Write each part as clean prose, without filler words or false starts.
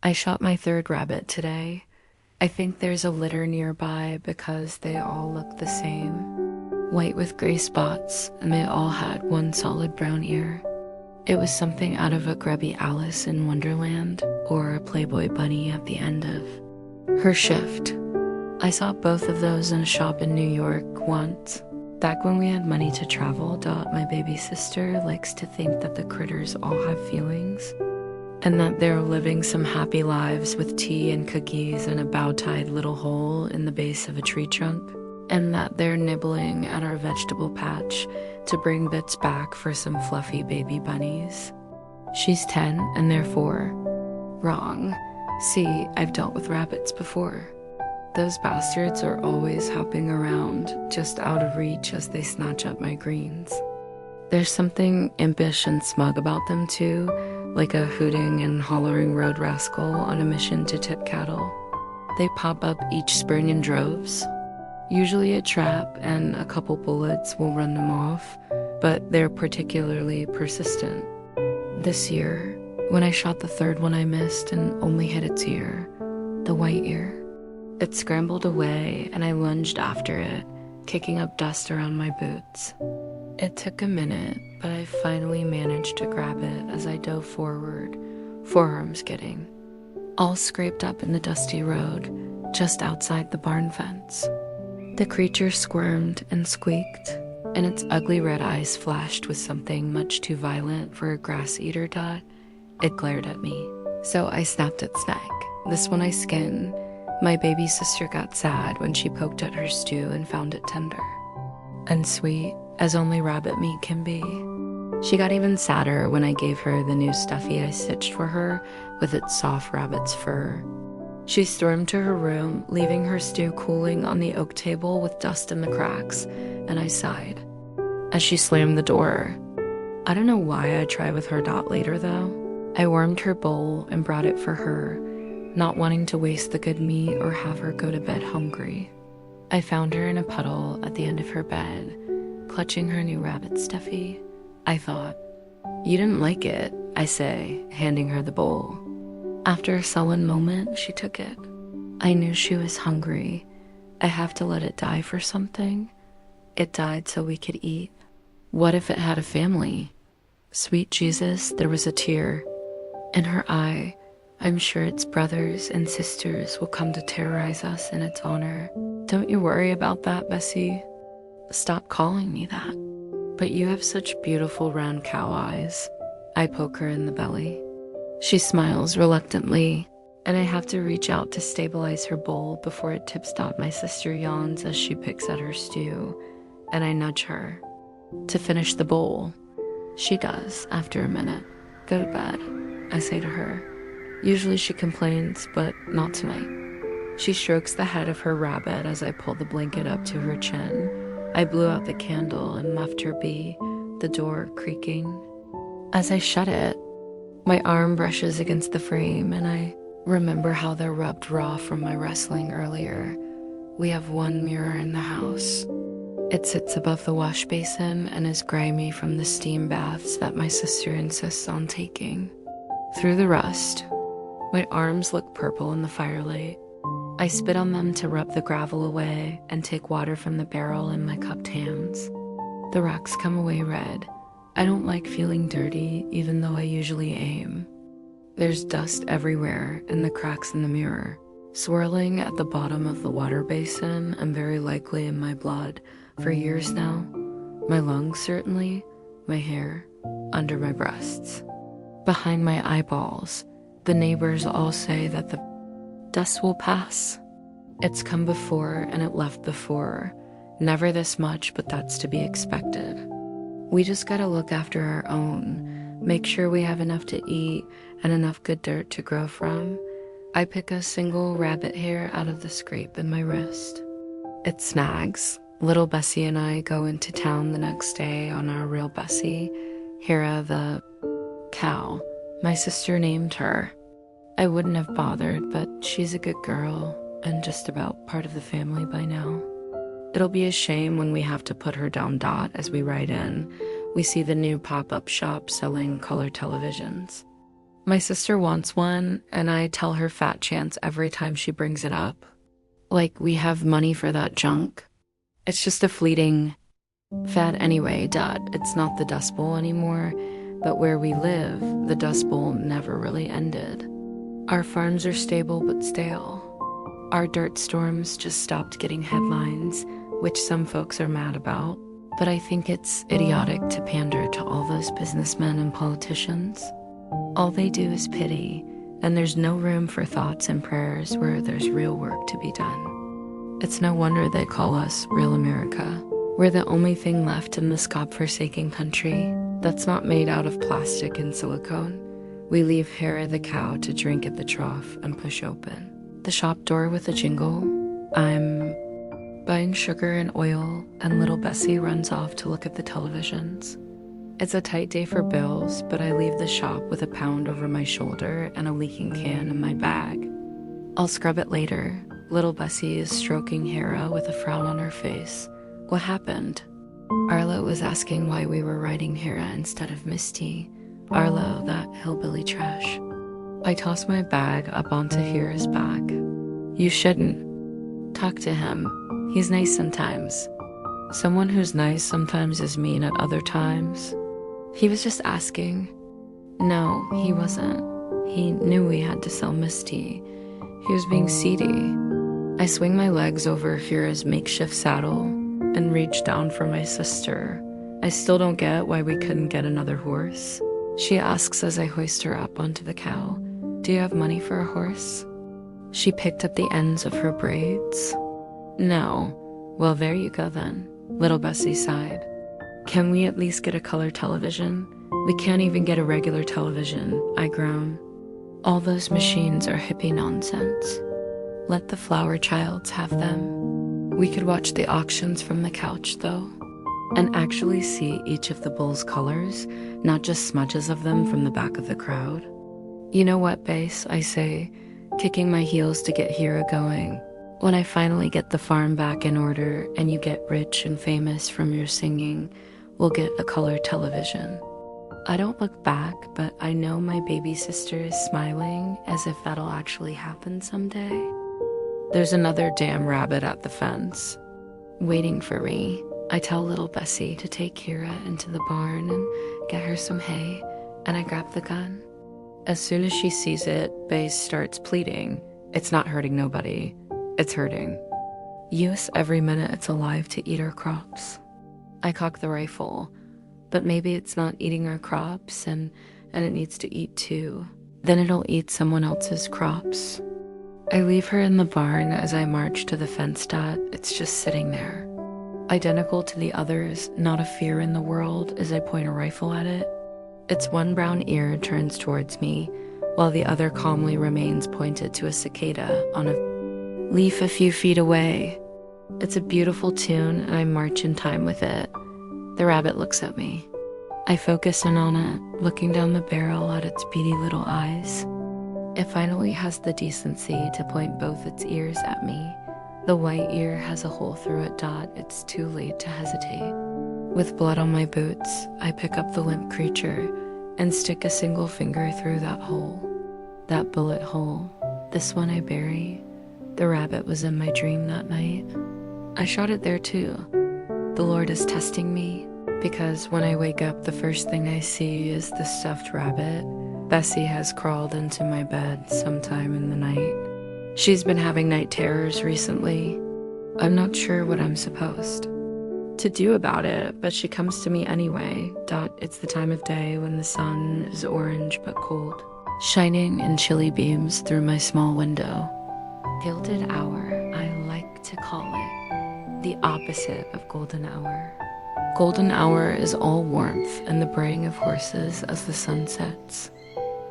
I shot my third rabbit today. I think there's a litter nearby because they all look the same. White with gray spots, and they all had one solid brown ear. It was something out of a grubby Alice in Wonderland or a Playboy bunny at the end of Her Shift. I saw both of those in a shop in New York once. Back when we had money to travel. My baby sister likes to think that the critters all have feelings, and that they're living some happy lives with tea and cookies in a bow-tied little hole in the base of a tree trunk, and that they're nibbling at our vegetable patch to bring bits back for some fluffy baby bunnies. She's 10 and they're 4. Wrong. See, I've dealt with rabbits before. Those bastards are always hopping around, just out of reach as they snatch up my greens. There's something impish and smug about them too, like a hooting and hollering road rascal on a mission to tip cattle. They pop up each spring in droves. Usually a trap and a couple bullets will run them off, but they're particularly persistent. This year, when I shot the third one, I missed and only hit its ear, the white ear. It scrambled away and I lunged after it, kicking up dust around my boots. It took a minute, but I finally managed to grab it as I dove forward, forearms getting all scraped up in the dusty road just outside the barn fence. The creature squirmed and squeaked, and its ugly red eyes flashed with something much too violent for a grass-eater dot. It glared at me, so I snapped its neck. This one I skinned. My baby sister got sad when she poked at her stew and found it tender and sweet as only rabbit meat can be. She got even sadder when I gave her the new stuffy I stitched for her with its soft rabbit's fur. She stormed to her room, leaving her stew cooling on the oak table with dust in the cracks, and I sighed as she slammed the door. I don't know why I'd try with her dot later, though. I warmed her bowl and brought it for her, not wanting to waste the good meat or have her go to bed hungry. I found her in a puddle at the end of her bed, clutching her new rabbit stuffy. I thought, "You didn't like it," I say, handing her the bowl. After a sullen moment, she took it. I knew she was hungry. I have to let it die for something. It died so we could eat. What if it had a family? Sweet Jesus, there was a tear in her eye. I'm sure its brothers and sisters will come to terrorize us in its honor. Don't you worry about that, Bessie. Stop calling me that. But you have such beautiful round cow eyes. I poke her in the belly. She smiles reluctantly, and I have to reach out to stabilize her bowl before it tips top. My sister yawns as she picks at her stew, and I nudge her to finish the bowl. She does after a minute. Go to bed, I say to her. Usually she complains, but not tonight. She strokes the head of her rabbit as I pull the blanket up to her chin. I blew out the candle and left her be, the door creaking. As I shut it, my arm brushes against the frame, and I remember how they're rubbed raw from my wrestling earlier. We have one mirror in the house. It sits above the wash basin and is grimy from the steam baths that my sister insists on taking. Through the rust, my arms look purple in the firelight. I spit on them to rub the gravel away and take water from the barrel in my cupped hands. The rocks come away red. I don't like feeling dirty, even though I usually aim. There's dust everywhere in the cracks in the mirror, swirling at the bottom of the water basin and very likely in my blood for years now. My lungs certainly, my hair, under my breasts. Behind my eyeballs, the neighbors all say that the dust will pass. It's come before and it left before. Never this much, but that's to be expected. We just gotta look after our own, make sure we have enough to eat and enough good dirt to grow from. I pick a single rabbit hair out of the scrape in my wrist. It snags. Little Bessie and I go into town the next day on our real Bessie, Hera the cow. My sister named her. I wouldn't have bothered, but she's a good girl and just about part of the family by now. It'll be a shame when we have to put her down. As we ride in, we see the new pop-up shop selling color televisions. My sister wants one, and I tell her fat chance every time she brings it up. Like, we have money for that junk. It's just a fleeting fad anyway, Dad. It's not the Dust Bowl anymore, but where we live, the Dust Bowl never really ended. Our farms are stable but stale. Our dirt storms just stopped getting headlines, which some folks are mad about. But I think it's idiotic to pander to all those businessmen and politicians. All they do is pity, and there's no room for thoughts and prayers where there's real work to be done. It's no wonder they call us real America. We're the only thing left in this godforsaken country that's not made out of plastic and silicone. We leave Hera the cow to drink at the trough and push open the shop door with a jingle. I'm buying sugar and oil, and little Bessie runs off to look at the televisions. It's a tight day for bills, but I leave the shop with a pound over my shoulder and a leaking can in my bag. I'll scrub it later. Little Bessie is stroking Hera with a frown on her face. What happened? Arlo was asking why we were riding Hera instead of Misty. Arlo, that hillbilly trash. I toss my bag up onto Hera's back. You shouldn't. Talk to him. He's nice sometimes. Someone who's nice sometimes is mean at other times. He was just asking. No, he wasn't. He knew we had to sell Misty. He was being seedy. I swing my legs over Hera's makeshift saddle and reach down for my sister. I still don't get why we couldn't get another horse. She asks as I hoist her up onto the cow. Do you have money for a horse? She picked up the ends of her braids. No. Well, there you go then. Little Bessie sighed. Can we at least get a color television? We can't even get a regular television, I groan. All those machines are hippie nonsense. Let the flower childs have them. We could watch the auctions from the couch, though, and actually see each of the bull's colors, not just smudges of them from the back of the crowd. You know what, Base, I say, kicking my heels to get Hera going. When I finally get the farm back in order and you get rich and famous from your singing, we'll get a color television. I don't look back, but I know my baby sister is smiling as if that'll actually happen someday. There's another damn rabbit at the fence, waiting for me. I tell little Bessie to take Hera into the barn and get her some hay, and I grab the gun. As soon as she sees it, Baze starts pleading. It's not hurting nobody. It's hurting. Use every minute it's alive to eat our crops. I cock the rifle, but maybe it's not eating our crops and it needs to eat too. Then it'll eat someone else's crops. I leave her in the barn as I march to the fence dot. It's just sitting there. Identical to the others, not a fear in the world as I point a rifle at it. Its one brown ear turns towards me, while the other calmly remains pointed to a cicada on a leaf a few feet away. It's a beautiful tune, and I march in time with it. The rabbit looks at me. I focus in on it, looking down the barrel at its beady little eyes. It finally has the decency to point both its ears at me. The white ear has a hole through it. It's too late to hesitate. With blood on my boots, I pick up the limp creature and stick a single finger through that hole. That bullet hole. This one I bury. The rabbit was in my dream that night. I shot it there too. The Lord is testing me, because when I wake up, the first thing I see is the stuffed rabbit. Bessie has crawled into my bed sometime in the night. She's been having night terrors recently. I'm not sure what I'm supposed to do about it, but she comes to me anyway. It's the time of day when the sun is orange but cold, shining in chilly beams through my small window. Gilded hour, I like to call it. The opposite of golden hour. Golden hour is all warmth and the braying of horses as the sun sets.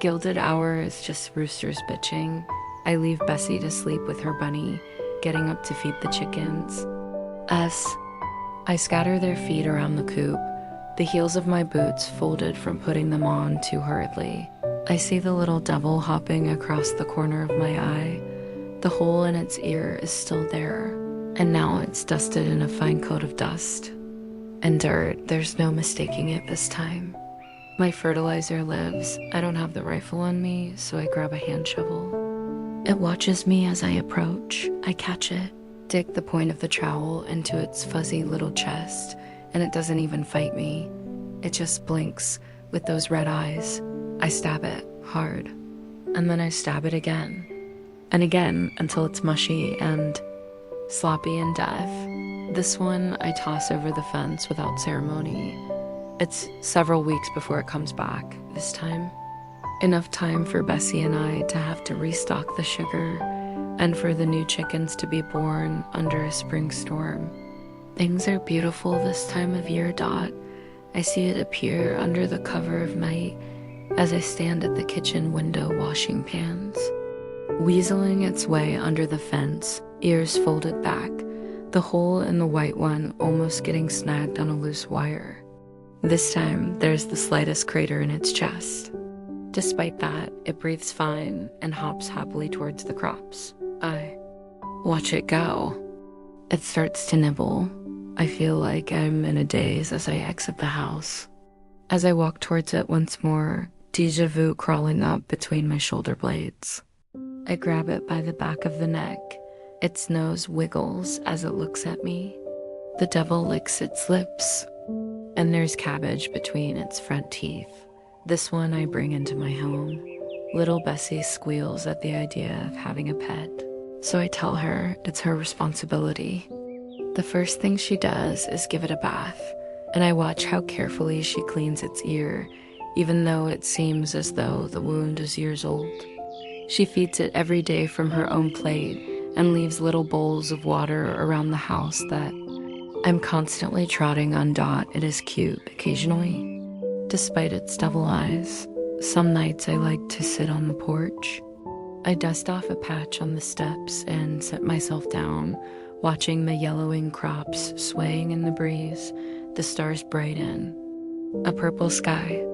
Gilded hour is just roosters bitching. I leave Bessie to sleep with her bunny, getting up to feed the chickens. As I scatter their feet around the coop, the heels of my boots folded from putting them on too hurriedly. I see the little devil hopping across the corner of my eye. The hole in its ear is still there, and now it's dusted in a fine coat of dust and dirt. There's no mistaking it this time. My fertilizer lives. I don't have the rifle on me, so I grab a hand shovel. It watches me as I approach. I catch it, dig the point of the trowel into its fuzzy little chest, and it doesn't even fight me. It just blinks with those red eyes. I stab it hard, and then I stab it again, and again until it's mushy and sloppy and deaf. This one I toss over the fence without ceremony. It's several weeks before it comes back this time. Enough time for Bessie and I to have to restock the sugar and for the new chickens to be born under a spring storm. Things are beautiful this time of year, Dot. I see it appear under the cover of night as I stand at the kitchen window washing pans. Weaseling its way under the fence, ears folded back, the hole in the white one almost getting snagged on a loose wire. This time, there's the slightest crater in its chest. Despite that, it breathes fine and hops happily towards the crops. I watch it go. It starts to nibble. I feel like I'm in a daze as I exit the house. As I walk towards it once more, déjà vu crawling up between my shoulder blades. I grab it by the back of the neck. Its nose wiggles as it looks at me. The devil licks its lips, and there's cabbage between its front teeth. This one I bring into my home. Little Bessie squeals at the idea of having a pet, so I tell her it's her responsibility. The first thing she does is give it a bath, and I watch how carefully she cleans its ear, even though it seems as though the wound is years old. She feeds it every day from her own plate and leaves little bowls of water around the house that I'm constantly trotting on. Dot. It is cute occasionally, despite its devil eyes. Some nights I like to sit on the porch. I dust off a patch on the steps and sit myself down, watching the yellowing crops swaying in the breeze, the stars brighten. A purple sky.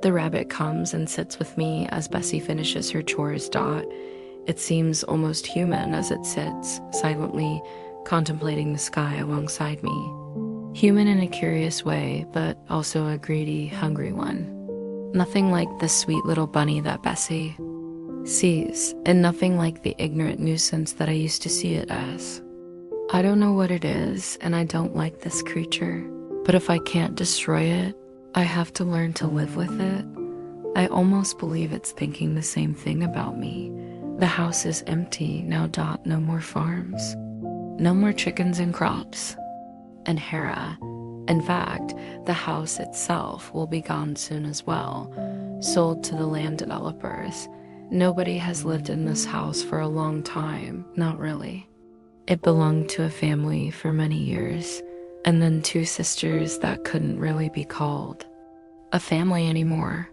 The rabbit comes and sits with me as Bessie finishes her chores. Dot. It seems almost human as it sits, silently contemplating the sky alongside me. Human in a curious way, but also a greedy, hungry one. Nothing like the sweet little bunny that Bessie sees, and nothing like the ignorant nuisance that I used to see it as. I don't know what it is, and I don't like this creature, but if I can't destroy it, I have to learn to live with it. I almost believe it's thinking the same thing about me. The house is empty now. Dot. No more farms. No more chickens and crops. And Hera. In fact, the house itself will be gone soon as well, sold to the land developers. Nobody has lived in this house for a long time, not really. It belonged to a family for many years, and then two sisters that couldn't really be called a family anymore.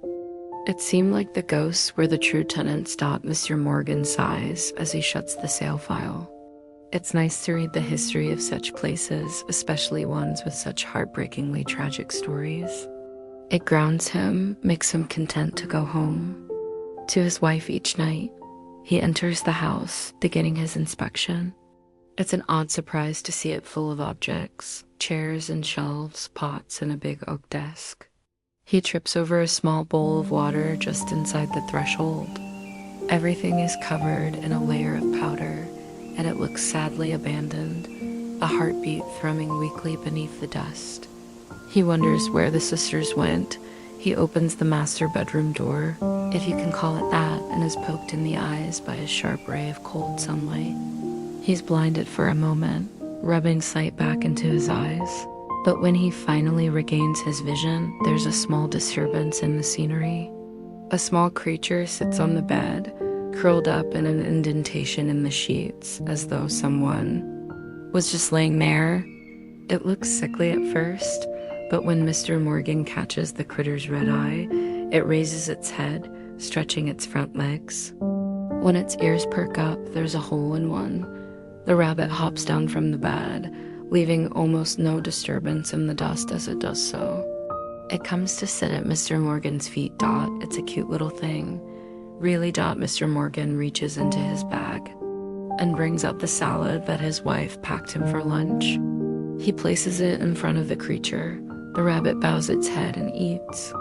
It seemed like the ghosts were the true tenants. Mr. Morgan sighs as he shuts the sale file. It's nice to read the history of such places, especially ones with such heartbreakingly tragic stories. It grounds him, makes him content to go home. To his wife each night, he enters the house, beginning his inspection. It's an odd surprise to see it full of objects, chairs and shelves, pots, and a big oak desk. He trips over a small bowl of water just inside the threshold. Everything is covered in a layer of powder, and it looks sadly abandoned, a heartbeat thrumming weakly beneath the dust. He wonders where the sisters went. He opens the master bedroom door, if you can call it that, and is poked in the eyes by a sharp ray of cold sunlight. He's blinded for a moment, rubbing sight back into his eyes. But when he finally regains his vision, there's a small disturbance in the scenery. A small creature sits on the bed, curled up in an indentation in the sheets, as though someone was just laying there. It looks sickly at first, but when Mr. Morgan catches the critter's red eye, it raises its head, stretching its front legs. When its ears perk up, there's a hole in one. The rabbit hops down from the bed, leaving almost no disturbance in the dust as it does so. It comes to sit at Mr. Morgan's feet. It's a cute little thing. Really. Mr. Morgan reaches into his bag and brings out the salad that his wife packed him for lunch. He places it in front of the creature. The rabbit bows its head and eats.